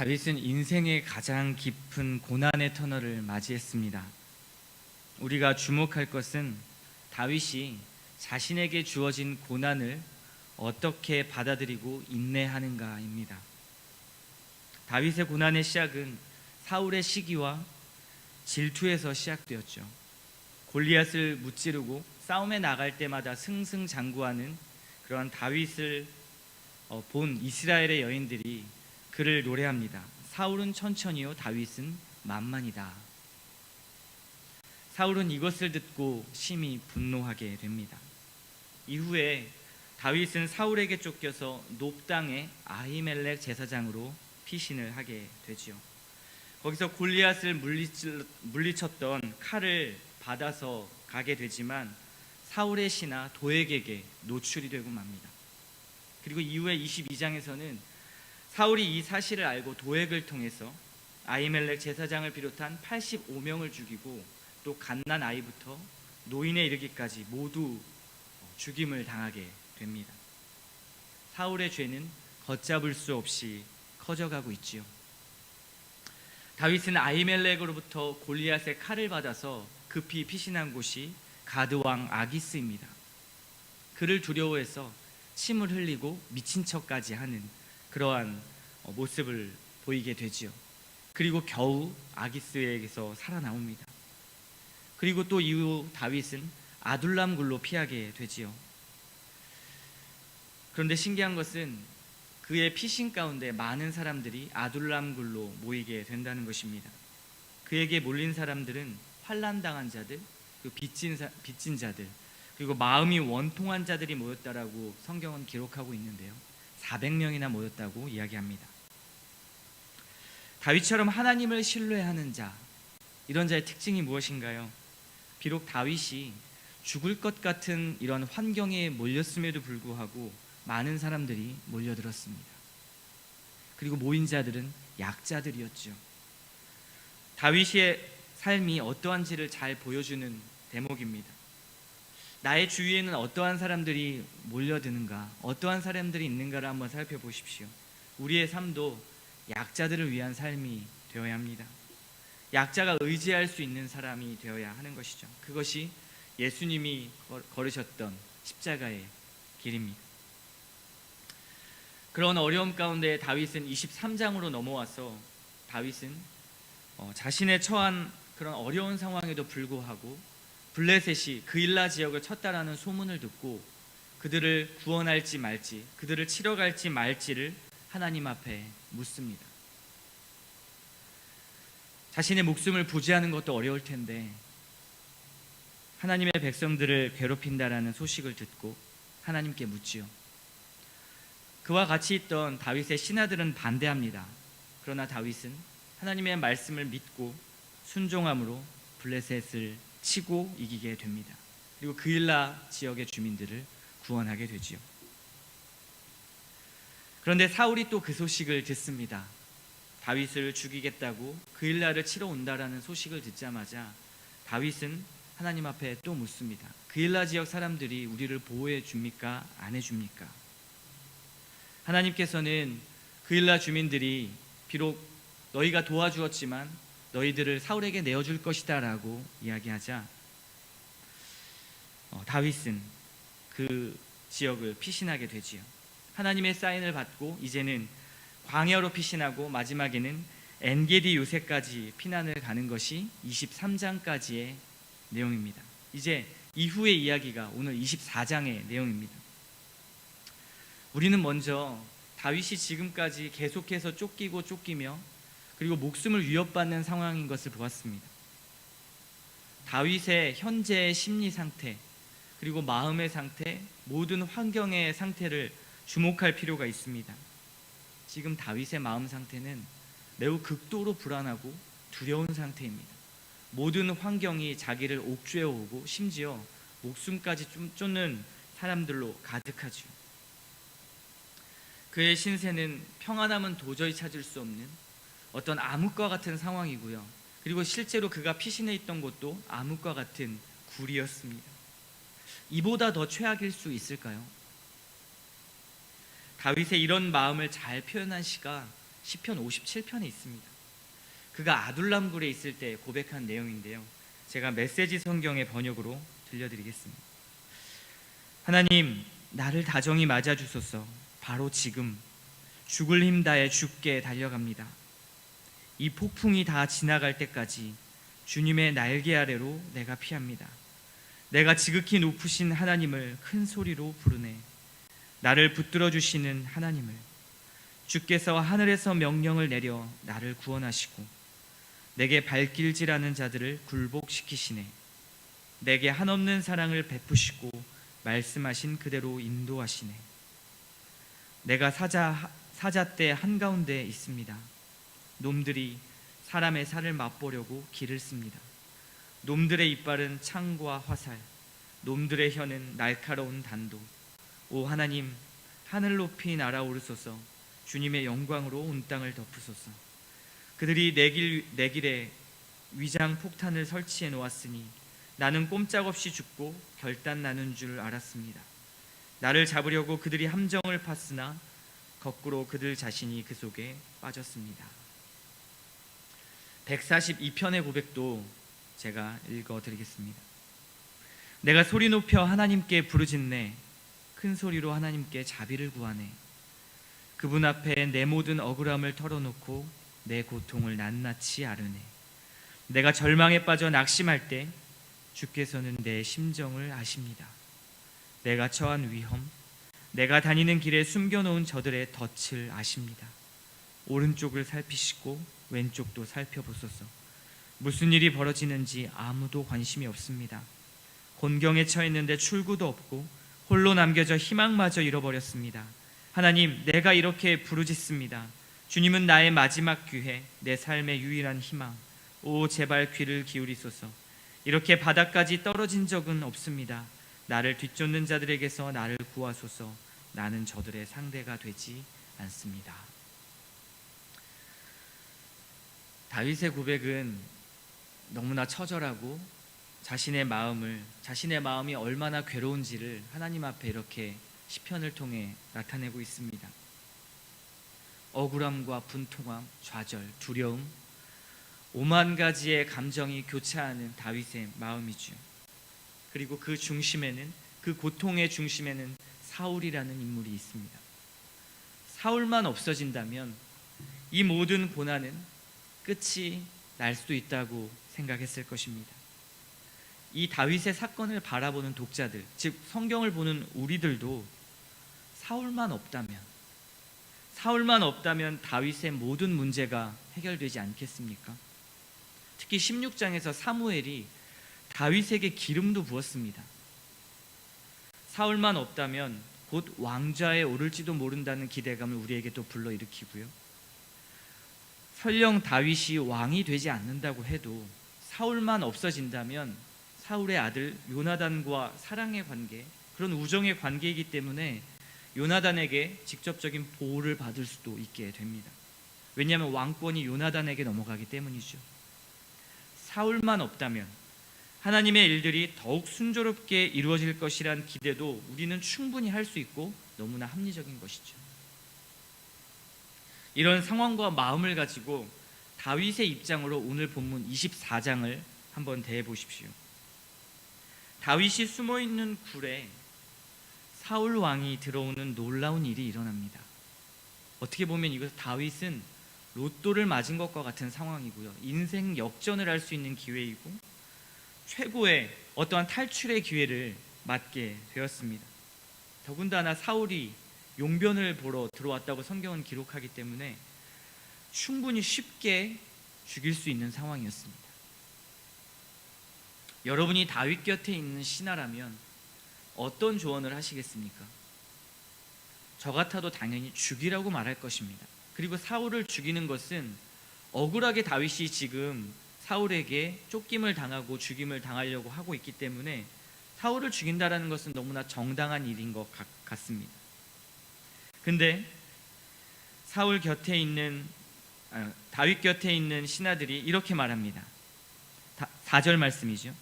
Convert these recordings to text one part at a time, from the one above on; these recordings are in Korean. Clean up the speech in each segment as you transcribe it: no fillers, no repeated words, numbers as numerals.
다윗은 인생의 가장 깊은 고난의 터널을 맞이했습니다. 우리가 주목할 것은 다윗이 자신에게 주어진 고난을 어떻게 받아들이고 인내하는가입니다. 다윗의 고난의 시작은 사울의 시기와 질투에서 시작되었죠. 골리앗을 무찌르고 싸움에 나갈 때마다 승승장구하는 그러한 다윗을 본 이스라엘의 여인들이 그를 노래합니다. 사울은 천천히요, 다윗은 만만이다. 사울은 이것을 듣고 심히 분노하게 됩니다. 이후에 다윗은 사울에게 쫓겨서 높 땅의 아히멜렉 제사장으로 피신을 하게 되지요. 거기서 골리앗을 물리쳤던 칼을 받아서 가게 되지만 사울의 신하 도액에게 노출이 되고 맙니다. 그리고 이후에 22장에서는 사울이 이 사실을 알고 도액을 통해서 아히멜렉 제사장을 비롯한 85명을 죽이고 또 갓난 아이부터 노인에 이르기까지 모두 죽임을 당하게 됩니다. 사울의 죄는 걷잡을 수 없이 커져가고 있지요. 다윗은 아히멜렉으로부터 골리앗의 칼을 받아서 급히 피신한 곳이 가드 왕 아기스입니다. 그를 두려워해서 침을 흘리고 미친 척까지 하는 그러한 모습을 보이게 되지요. 그리고 겨우 아기스에게서 살아나옵니다. 그리고 또 이후 다윗은 아둘람 굴로 피하게 되지요. 그런데 신기한 것은 그의 피신 가운데 많은 사람들이 아둘람 굴로 모이게 된다는 것입니다. 그에게 몰린 사람들은 환난당한 자들, 빚진 자들, 그리고 마음이 원통한 자들이 모였다라고 성경은 기록하고 있는데요, 400명이나 모였다고 이야기합니다. 다윗처럼 하나님을 신뢰하는 자, 이런 자의 특징이 무엇인가요? 비록 다윗이 죽을 것 같은 이런 환경에 몰렸음에도 불구하고 많은 사람들이 몰려들었습니다. 그리고 모인 자들은 약자들이었죠. 다윗의 삶이 어떠한지를 잘 보여주는 대목입니다. 나의 주위에는 어떠한 사람들이 몰려드는가, 어떠한 사람들이 있는가를 한번 살펴보십시오. 우리의 삶도 약자들을 위한 삶이 되어야 합니다. 약자가 의지할 수 있는 사람이 되어야 하는 것이죠. 그것이 예수님이 걸으셨던 십자가의 길입니다. 그런 어려움 가운데 다윗은 23장으로 넘어와서 다윗은 자신의 처한 그런 어려운 상황에도 불구하고 블레셋이 그일라 지역을 쳤다라는 소문을 듣고 그들을 구원할지 말지, 그들을 치러 갈지 말지를 하나님 앞에 묻습니다. 자신의 목숨을 부지하는 것도 어려울 텐데 하나님의 백성들을 괴롭힌다라는 소식을 듣고 하나님께 묻지요. 그와 같이 있던 다윗의 신하들은 반대합니다. 그러나 다윗은 하나님의 말씀을 믿고 순종함으로 블레셋을 치고 이기게 됩니다. 그리고 그일라 지역의 주민들을 구원하게 되지요. 그런데 사울이 또 그 소식을 듣습니다. 다윗을 죽이겠다고 그일라를 치러 온다라는 소식을 듣자마자 다윗은 하나님 앞에 또 묻습니다. 그일라 지역 사람들이 우리를 보호해 줍니까? 안 해줍니까? 하나님께서는 그일라 주민들이 비록 너희가 도와주었지만 너희들을 사울에게 내어줄 것이다 라고 이야기하자 다윗은 그 지역을 피신하게 되지요. 하나님의 사인을 받고 이제는 광야로 피신하고 마지막에는 엔게디 요새까지 피난을 가는 것이 23장까지의 내용입니다. 이제 이후의 이야기가 오늘 24장의 내용입니다. 우리는 먼저 다윗이 지금까지 계속해서 쫓기며 그리고 목숨을 위협받는 상황인 것을 보았습니다. 다윗의 현재의 심리 상태, 그리고 마음의 상태, 모든 환경의 상태를 주목할 필요가 있습니다. 지금 다윗의 마음 상태는 매우 극도로 불안하고 두려운 상태입니다. 모든 환경이 자기를 옥죄어오고 심지어 목숨까지 쫓는 사람들로 가득하죠. 그의 신세는 평안함은 도저히 찾을 수 없는 어떤 암흑과 같은 상황이고요. 그리고 실제로 그가 피신해 있던 곳도 암흑과 같은 굴이었습니다. 이보다 더 최악일 수 있을까요? 다윗의 이런 마음을 잘 표현한 시가 시편 57편에 있습니다. 그가 아둘람굴에 있을 때 고백한 내용인데요. 제가 메시지 성경의 번역으로 들려드리겠습니다. 하나님, 나를 다정히 맞아주소서. 바로 지금 죽을 힘 다해 주께 달려갑니다. 이 폭풍이 다 지나갈 때까지 주님의 날개 아래로 내가 피합니다. 내가 지극히 높으신 하나님을 큰 소리로 부르네. 나를 붙들어 주시는 하나님을, 주께서 하늘에서 명령을 내려 나를 구원하시고 내게 발길질하는 자들을 굴복시키시네. 내게 한없는 사랑을 베푸시고 말씀하신 그대로 인도하시네. 내가 사자떼 한가운데 있습니다. 놈들이 사람의 살을 맛보려고 기를 씁니다. 놈들의 이빨은 창과 화살, 놈들의 혀는 날카로운 단도. 오 하나님, 하늘 높이 날아오르소서. 주님의 영광으로 온 땅을 덮으소서. 그들이 내 길에 위장 폭탄을 설치해 놓았으니 나는 꼼짝없이 죽고 결단 나는 줄 알았습니다. 나를 잡으려고 그들이 함정을 팠으나 거꾸로 그들 자신이 그 속에 빠졌습니다. 142편의 고백도 제가 읽어드리겠습니다. 내가 소리 높여 하나님께 부르짖네. 큰 소리로 하나님께 자비를 구하네. 그분 앞에 내 모든 억울함을 털어놓고 내 고통을 낱낱이 아르네. 내가 절망에 빠져 낙심할 때 주께서는 내 심정을 아십니다. 내가 처한 위험, 내가 다니는 길에 숨겨놓은 저들의 덫을 아십니다. 오른쪽을 살피시고 왼쪽도 살펴보소서. 무슨 일이 벌어지는지 아무도 관심이 없습니다. 곤경에 처했는데 출구도 없고 홀로 남겨져 희망마저 잃어버렸습니다. 하나님, 내가 이렇게 부르짖습니다. 주님은 나의 마지막 기회, 내 삶의 유일한 희망. 오 제발 귀를 기울이소서. 이렇게 바닥까지 떨어진 적은 없습니다. 나를 뒤쫓는 자들에게서 나를 구하소서. 나는 저들의 상대가 되지 않습니다. 다윗의 고백은 너무나 처절하고 자신의 마음이 얼마나 괴로운지를 하나님 앞에 이렇게 시편을 통해 나타내고 있습니다. 억울함과 분통함, 좌절, 두려움, 오만 가지의 감정이 교차하는 다윗의 마음이죠. 그리고 그 중심에는, 그 고통의 중심에는 사울이라는 인물이 있습니다. 사울만 없어진다면 이 모든 고난은 끝이 날 수도 있다고 생각했을 것입니다. 이 다윗의 사건을 바라보는 독자들, 즉 성경을 보는 우리들도 사울만 없다면 다윗의 모든 문제가 해결되지 않겠습니까? 특히 16장에서 사무엘이 다윗에게 기름도 부었습니다. 사울만 없다면 곧 왕좌에 오를지도 모른다는 기대감을 우리에게 또 불러일으키고요. 설령 다윗이 왕이 되지 않는다고 해도 사울만 없어진다면 사울의 아들 요나단과 사랑의 관계, 그런 우정의 관계이기 때문에 요나단에게 직접적인 보호를 받을 수도 있게 됩니다. 왜냐하면 왕권이 요나단에게 넘어가기 때문이죠. 사울만 없다면 하나님의 일들이 더욱 순조롭게 이루어질 것이란 기대도 우리는 충분히 할 수 있고 너무나 합리적인 것이죠. 이런 상황과 마음을 가지고 다윗의 입장으로 오늘 본문 24장을 한번 대해 보십시오. 다윗이 숨어있는 굴에 사울 왕이 들어오는 놀라운 일이 일어납니다. 어떻게 보면 이것 다윗은 로또를 맞은 것과 같은 상황이고요. 인생 역전을 할 수 있는 기회이고 최고의 어떠한 탈출의 기회를 맞게 되었습니다. 더군다나 사울이 용변을 보러 들어왔다고 성경은 기록하기 때문에 충분히 쉽게 죽일 수 있는 상황이었습니다. 여러분이 다윗 곁에 있는 신하라면 어떤 조언을 하시겠습니까? 저 같아도 당연히 죽이라고 말할 것입니다. 그리고 사울을 죽이는 것은 억울하게 다윗이 지금 사울에게 쫓김을 당하고 죽임을 당하려고 하고 있기 때문에 사울을 죽인다라는 것은 너무나 정당한 일인 것 같습니다. 근데 다윗 곁에 있는 신하들이 이렇게 말합니다. 4절 말씀이죠.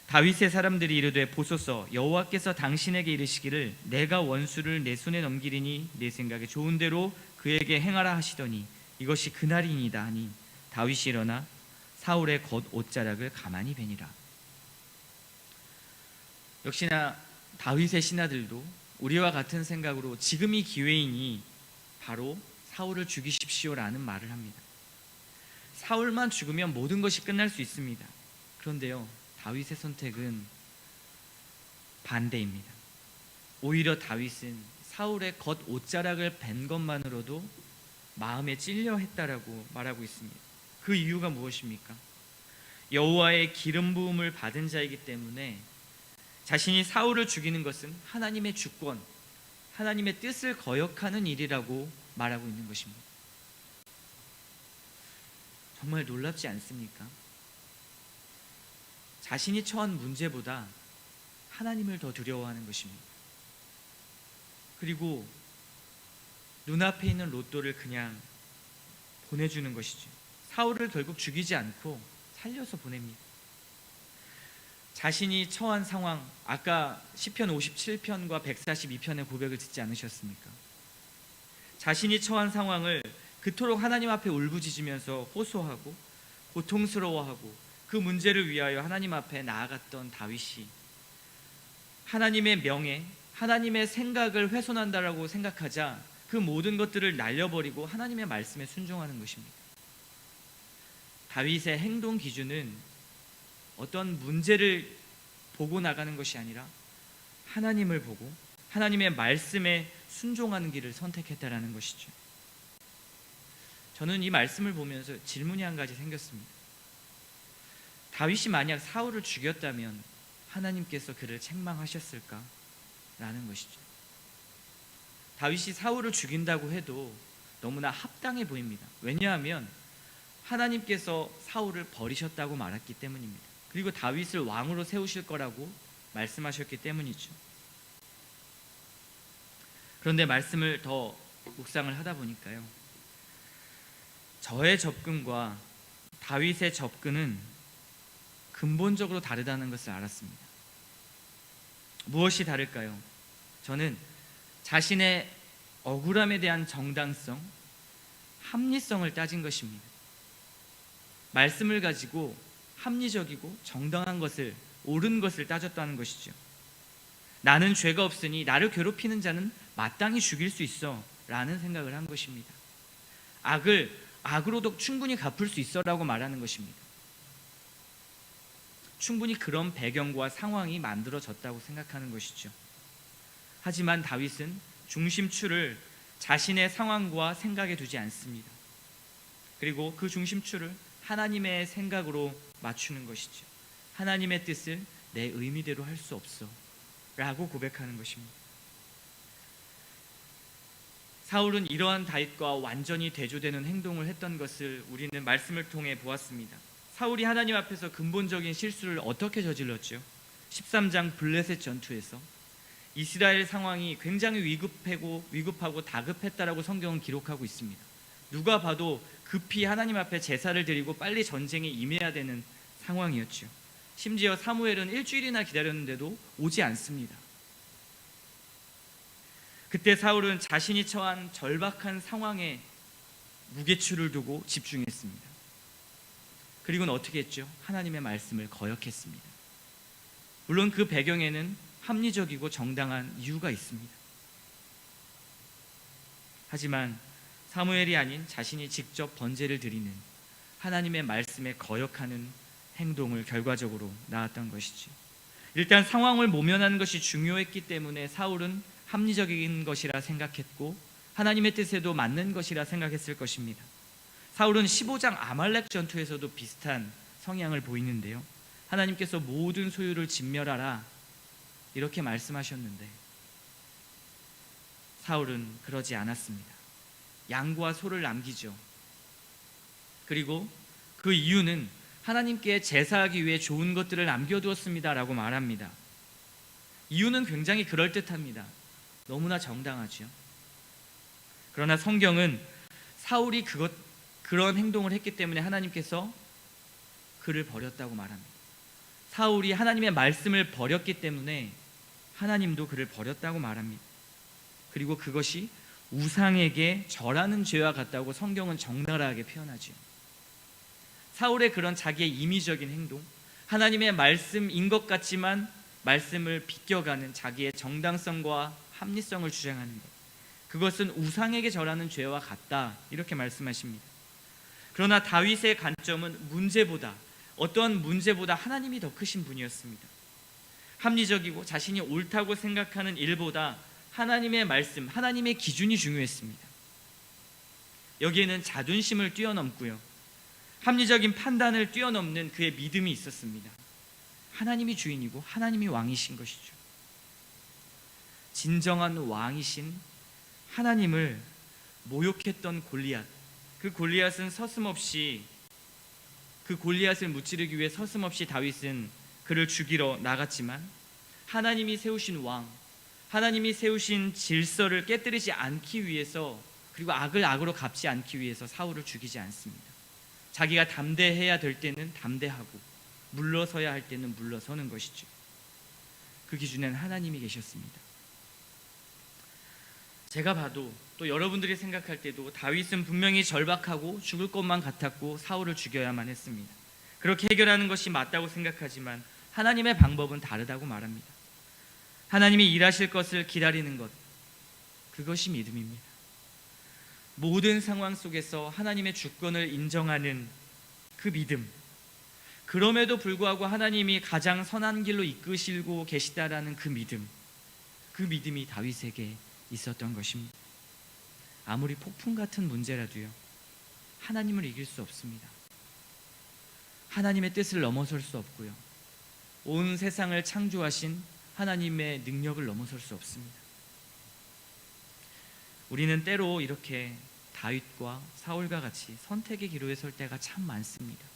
다윗의 사람들이 이르되 보소서, 여호와께서 당신에게 이르시기를 내가 원수를 내 손에 넘기리니 내 생각에 좋은 대로 그에게 행하라 하시더니 이것이 그날이니이다 하니 다윗이 일어나 사울의 겉 옷자락을 가만히 베니라. 역시나 다윗의 신하들도 우리와 같은 생각으로 지금이 기회이니 바로 사울을 죽이십시오라는 말을 합니다. 사울만 죽으면 모든 것이 끝날 수 있습니다. 그런데요, 다윗의 선택은 반대입니다. 오히려 다윗은 사울의 겉 옷자락을 벤 것만으로도 마음에 찔려 했다라고 말하고 있습니다. 그 이유가 무엇입니까? 여호와의 기름 부음을 받은 자이기 때문에 자신이 사울을 죽이는 것은 하나님의 주권, 하나님의 뜻을 거역하는 일이라고 말하고 있는 것입니다. 정말 놀랍지 않습니까? 자신이 처한 문제보다 하나님을 더 두려워하는 것입니다. 그리고 눈앞에 있는 로또를 그냥 보내주는 것이죠. 사울을 결국 죽이지 않고 살려서 보냅니다. 자신이 처한 상황, 아까 시편 57편과 142편의 고백을 듣지 않으셨습니까? 자신이 처한 상황을 그토록 하나님 앞에 울부짖으면서 호소하고 고통스러워하고 그 문제를 위하여 하나님 앞에 나아갔던 다윗이 하나님의 명예, 하나님의 생각을 훼손한다라고 생각하자 그 모든 것들을 날려버리고 하나님의 말씀에 순종하는 것입니다. 다윗의 행동 기준은 어떤 문제를 보고 나가는 것이 아니라 하나님을 보고 하나님의 말씀에 순종하는 길을 선택했다라는 것이죠. 저는 이 말씀을 보면서 질문이 한 가지 생겼습니다. 다윗이 만약 사울을 죽였다면 하나님께서 그를 책망하셨을까? 라는 것이죠. 다윗이 사울을 죽인다고 해도 너무나 합당해 보입니다. 왜냐하면 하나님께서 사울을 버리셨다고 말했기 때문입니다. 그리고 다윗을 왕으로 세우실 거라고 말씀하셨기 때문이죠. 그런데 말씀을 더 묵상을 하다 보니까요, 저의 접근과 다윗의 접근은 근본적으로 다르다는 것을 알았습니다. 무엇이 다를까요? 저는 자신의 억울함에 대한 정당성, 합리성을 따진 것입니다. 말씀을 가지고 합리적이고 정당한 것을, 옳은 것을 따졌다는 것이죠. 나는 죄가 없으니 나를 괴롭히는 자는 마땅히 죽일 수 있어 라는 생각을 한 것입니다. 악을 악으로도 충분히 갚을 수 있어 라고 말하는 것입니다. 충분히 그런 배경과 상황이 만들어졌다고 생각하는 것이죠. 하지만 다윗은 중심추를 자신의 상황과 생각에 두지 않습니다. 그리고 그 중심추를 하나님의 생각으로 맞추는 것이죠. 하나님의 뜻을 내 의미대로 할 수 없어 라고 고백하는 것입니다. 사울은 이러한 다윗과 완전히 대조되는 행동을 했던 것을 우리는 말씀을 통해 보았습니다. 사울이 하나님 앞에서 근본적인 실수를 어떻게 저질렀죠? 13장 블레셋 전투에서 이스라엘 상황이 굉장히 위급하고 다급했다라고 성경은 기록하고 있습니다. 누가 봐도 급히 하나님 앞에 제사를 드리고 빨리 전쟁에 임해야 되는 상황이었죠. 심지어 사무엘은 일주일이나 기다렸는데도 오지 않습니다. 그때 사울은 자신이 처한 절박한 상황에 무게추를 두고 집중했습니다. 그리고는 어떻게 했죠? 하나님의 말씀을 거역했습니다. 물론 그 배경에는 합리적이고 정당한 이유가 있습니다. 하지만 사무엘이 아닌 자신이 직접 번제를 드리는 하나님의 말씀에 거역하는 행동을 결과적으로 낳았던 것이죠. 일단 상황을 모면하는 것이 중요했기 때문에 사울은 합리적인 것이라 생각했고 하나님의 뜻에도 맞는 것이라 생각했을 것입니다. 사울은 15장 아말렉 전투에서도 비슷한 성향을 보이는데요, 하나님께서 모든 소유를 진멸하라 이렇게 말씀하셨는데 사울은 그러지 않았습니다. 양과 소를 남기죠. 그리고 그 이유는 하나님께 제사하기 위해 좋은 것들을 남겨두었습니다 라고 말합니다. 이유는 굉장히 그럴듯합니다. 너무나 정당하죠. 그러나 성경은 사울이 그런 행동을 했기 때문에 하나님께서 그를 버렸다고 말합니다. 사울이 하나님의 말씀을 버렸기 때문에 하나님도 그를 버렸다고 말합니다. 그리고 그것이 우상에게 절하는 죄와 같다고 성경은 적나라하게 표현하죠. 사울의 그런 자기의 임의적인 행동, 하나님의 말씀인 것 같지만 말씀을 비껴가는 자기의 정당성과 합리성을 주장하는 것, 그것은 우상에게 절하는 죄와 같다, 이렇게 말씀하십니다. 그러나 다윗의 관점은 어떠한 문제보다 하나님이 더 크신 분이었습니다. 합리적이고 자신이 옳다고 생각하는 일보다 하나님의 말씀, 하나님의 기준이 중요했습니다. 여기에는 자존심을 뛰어넘고요, 합리적인 판단을 뛰어넘는 그의 믿음이 있었습니다. 하나님이 주인이고 하나님이 왕이신 것이죠. 진정한 왕이신 하나님을 모욕했던 골리앗, 그 골리앗을 무찌르기 위해 서슴없이 다윗은 그를 죽이러 나갔지만, 하나님이 세우신 왕, 하나님이 세우신 질서를 깨뜨리지 않기 위해서, 그리고 악을 악으로 갚지 않기 위해서 사울을 죽이지 않습니다. 자기가 담대해야 될 때는 담대하고 물러서야 할 때는 물러서는 것이죠. 그 기준에는 하나님이 계셨습니다. 제가 봐도, 또 여러분들이 생각할 때도 다윗은 분명히 절박하고 죽을 것만 같았고 사울을 죽여야만 했습니다. 그렇게 해결하는 것이 맞다고 생각하지만 하나님의 방법은 다르다고 말합니다. 하나님이 일하실 것을 기다리는 것, 그것이 믿음입니다. 모든 상황 속에서 하나님의 주권을 인정하는 그 믿음, 그럼에도 불구하고 하나님이 가장 선한 길로 이끄시고 계시다라는 그 믿음이 다윗에게 있었던 것입니다. 아무리 폭풍 같은 문제라도요, 하나님을 이길 수 없습니다. 하나님의 뜻을 넘어설 수 없고요, 온 세상을 창조하신 하나님의 능력을 넘어설 수 없습니다. 우리는 때로 이렇게 다윗과 사울과 같이 선택의 기로에 설 때가 참 많습니다.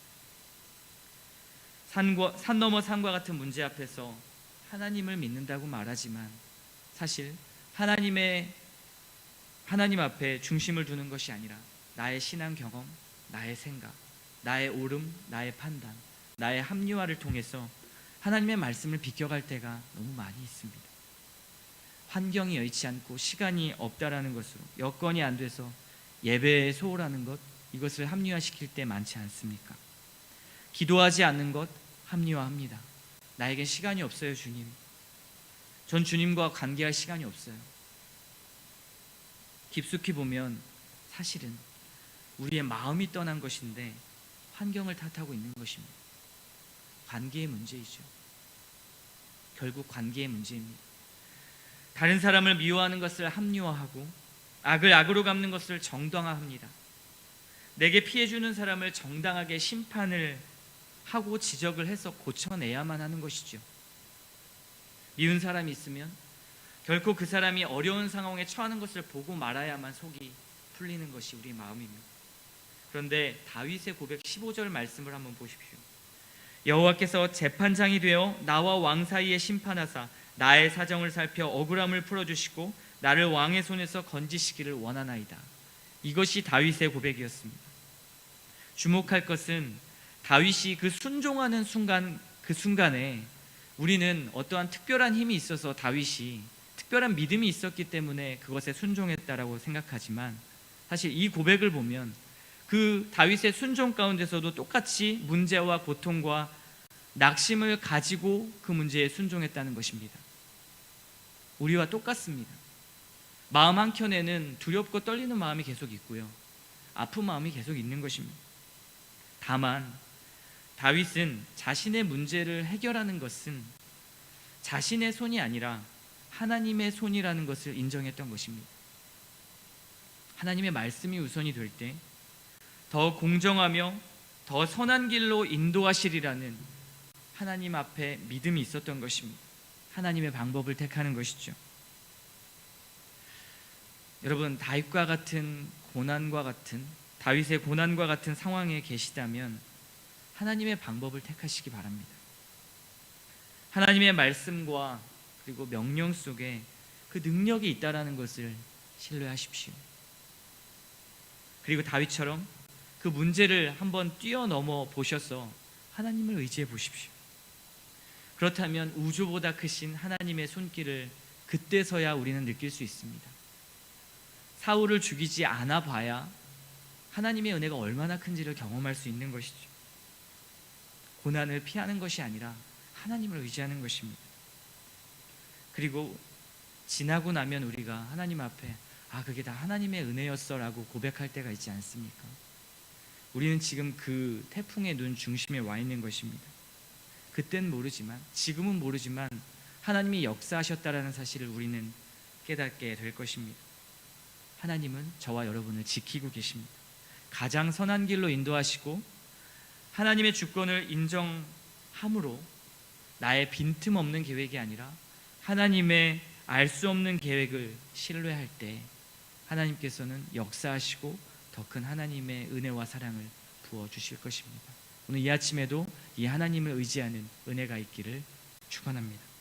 산 넘어 산과 같은 문제 앞에서 하나님을 믿는다고 말하지만 사실 하나님 앞에 중심을 두는 것이 아니라 나의 신앙 경험, 나의 생각, 나의 옳음, 나의 판단, 나의 합리화를 통해서 하나님의 말씀을 비껴갈 때가 너무 많이 있습니다. 환경이 여의치 않고 시간이 없다라는 것으로, 여건이 안 돼서 예배에 소홀하는 것, 이것을 합리화시킬 때 많지 않습니까? 기도하지 않는 것 합리화합니다. 나에겐 시간이 없어요, 주님. 전 주님과 관계할 시간이 없어요. 깊숙이 보면 사실은 우리의 마음이 떠난 것인데 환경을 탓하고 있는 것입니다. 관계의 문제이죠. 결국 관계의 문제입니다. 다른 사람을 미워하는 것을 합리화하고 악을 악으로 갚는 것을 정당화합니다. 내게 피해주는 사람을 정당하게 심판을 하고 지적을 해서 고쳐내야만 하는 것이죠. 미운 사람이 있으면 결코 그 사람이 어려운 상황에 처하는 것을 보고 말아야만 속이 풀리는 것이 우리의 마음입니다. 그런데 다윗의 고백 15절 말씀을 한번 보십시오. 여호와께서 재판장이 되어 나와 왕 사이에 심판하사 나의 사정을 살펴 억울함을 풀어주시고 나를 왕의 손에서 건지시기를 원하나이다. 이것이 다윗의 고백이었습니다. 주목할 것은 다윗이 그 순종하는 그 순간에 우리는 어떠한 특별한 힘이 있어서 다윗이 특별한 믿음이 있었기 때문에 그것에 순종했다라고 생각하지만, 사실 이 고백을 보면 그 다윗의 순종 가운데서도 똑같이 문제와 고통과 낙심을 가지고 그 문제에 순종했다는 것입니다. 우리와 똑같습니다. 마음 한켠에는 두렵고 떨리는 마음이 계속 있고요, 아픈 마음이 계속 있는 것입니다. 다만 다윗은 자신의 문제를 해결하는 것은 자신의 손이 아니라 하나님의 손이라는 것을 인정했던 것입니다. 하나님의 말씀이 우선이 될 때 더 공정하며 더 선한 길로 인도하시리라는 하나님 앞에 믿음이 있었던 것입니다. 하나님의 방법을 택하는 것이죠. 여러분, 다윗의 고난과 같은 상황에 계시다면 하나님의 방법을 택하시기 바랍니다. 하나님의 말씀과 그리고 명령 속에 그 능력이 있다라는 것을 신뢰하십시오. 그리고 다윗처럼 그 문제를 한번 뛰어넘어 보셔서 하나님을 의지해 보십시오. 그렇다면 우주보다 크신 하나님의 손길을 그때서야 우리는 느낄 수 있습니다. 사울을 죽이지 않아 봐야 하나님의 은혜가 얼마나 큰지를 경험할 수 있는 것이죠. 고난을 피하는 것이 아니라 하나님을 의지하는 것입니다. 그리고 지나고 나면 우리가 하나님 앞에 그게 다 하나님의 은혜였어 라고 고백할 때가 있지 않습니까? 우리는 지금 그 태풍의 눈 중심에 와 있는 것입니다. 그땐 모르지만, 지금은 모르지만 하나님이 역사하셨다라는 사실을 우리는 깨닫게 될 것입니다. 하나님은 저와 여러분을 지키고 계십니다. 가장 선한 길로 인도하시고 하나님의 주권을 인정함으로 나의 빈틈없는 계획이 아니라 하나님의 알 수 없는 계획을 신뢰할 때 하나님께서는 역사하시고 더 큰 하나님의 은혜와 사랑을 부어주실 것입니다. 오늘 이 아침에도 이 하나님을 의지하는 은혜가 있기를 축원합니다.